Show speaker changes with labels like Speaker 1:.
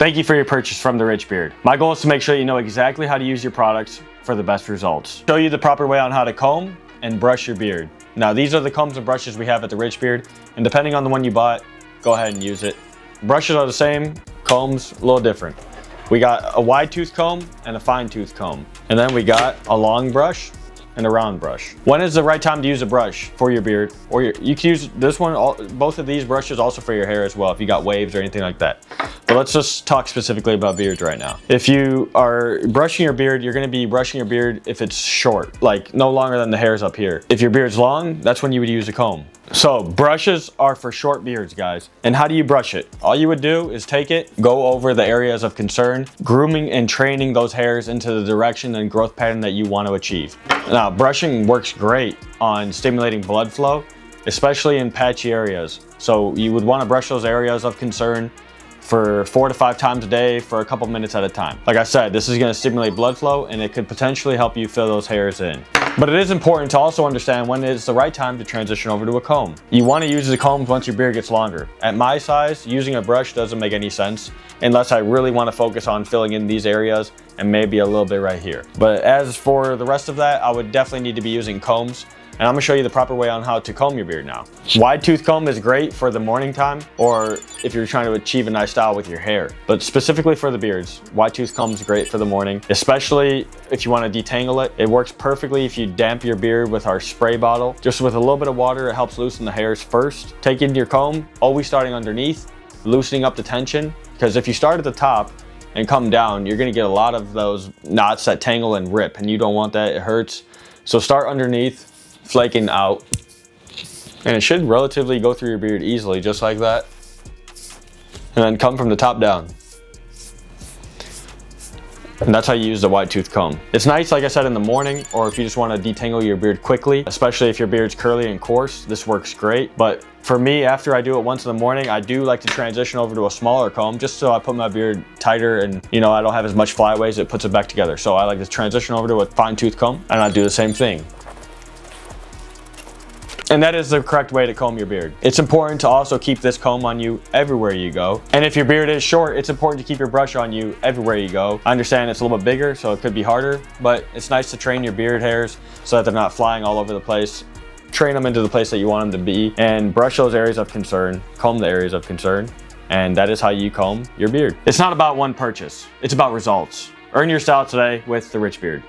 Speaker 1: Thank you for your purchase from the Rich Beard. My goal is to make sure you know exactly how to use your products for the best results. Show you the proper way on how to comb and brush your beard. Now these are the combs and brushes we have at the Rich Beard, and depending on the one you bought, go ahead and use it. Brushes are the same, combs a little different. We got a wide tooth comb and a fine tooth comb. And then we got a long brush and a round brush. When is the right time to use a brush for your beard? Or you can use this one, both of these brushes also for your hair as well, if you got waves or anything like that. But let's just talk specifically about beards right now. If you are brushing your beard, you're gonna be brushing your beard if it's short, like no longer than the hairs up here. If your beard's long, that's when you would use a comb. So brushes are for short beards, guys. And how do you brush it? All you would do is take it, go over the areas of concern, grooming and training those hairs into the direction and growth pattern that you want to achieve. Now, brushing works great on stimulating blood flow, especially in patchy areas. So you would want to brush those areas of concern for 4 to 5 times a day for a couple minutes at a time. Like I said, this is going to stimulate blood flow and it could potentially help you fill those hairs in. But it is important to also understand when it's the right time to transition over to a comb. You want to use the combs once your beard gets longer. At my size, using a brush doesn't make any sense unless I really want to focus on filling in these areas and maybe a little bit right here. But as for the rest of that, I would definitely need to be using combs. And I'm gonna show you the proper way on how to comb your beard now. Wide tooth comb is great for the morning time or if you're trying to achieve a nice style with your hair. But specifically for the beards, wide tooth comb is great for the morning, especially if you want to detangle it. It works perfectly if you damp your beard with our spray bottle. Just with a little bit of water, it helps loosen the hairs first. Take in your comb, always starting underneath, loosening up the tension. Because if you start at the top and come down, you're gonna get a lot of those knots that tangle and rip, and you don't want that, it hurts. So start underneath, flaking out, and it should relatively go through your beard easily, just like that, and then come from the top down. And that's how you use the wide tooth comb. It's nice, like I said, in the morning, or if you just want to detangle your beard quickly, especially if your beard's curly and coarse, this works great. But for me, after I do it once in the morning, I do like to transition over to a smaller comb just so I put my beard tighter and I don't have as much flyaways, it puts it back together. So I like to transition over to a fine tooth comb and I do the same thing. And that is the correct way to comb your beard. It's important to also keep this comb on you everywhere you go. And if your beard is short, it's important to keep your brush on you everywhere you go. I understand it's a little bit bigger, so it could be harder, but it's nice to train your beard hairs so that they're not flying all over the place. Train them into the place that you want them to be and brush those areas of concern, comb the areas of concern, and that is how you comb your beard. It's not about one purchase, it's about results. Earn your style today with the Rich Beard.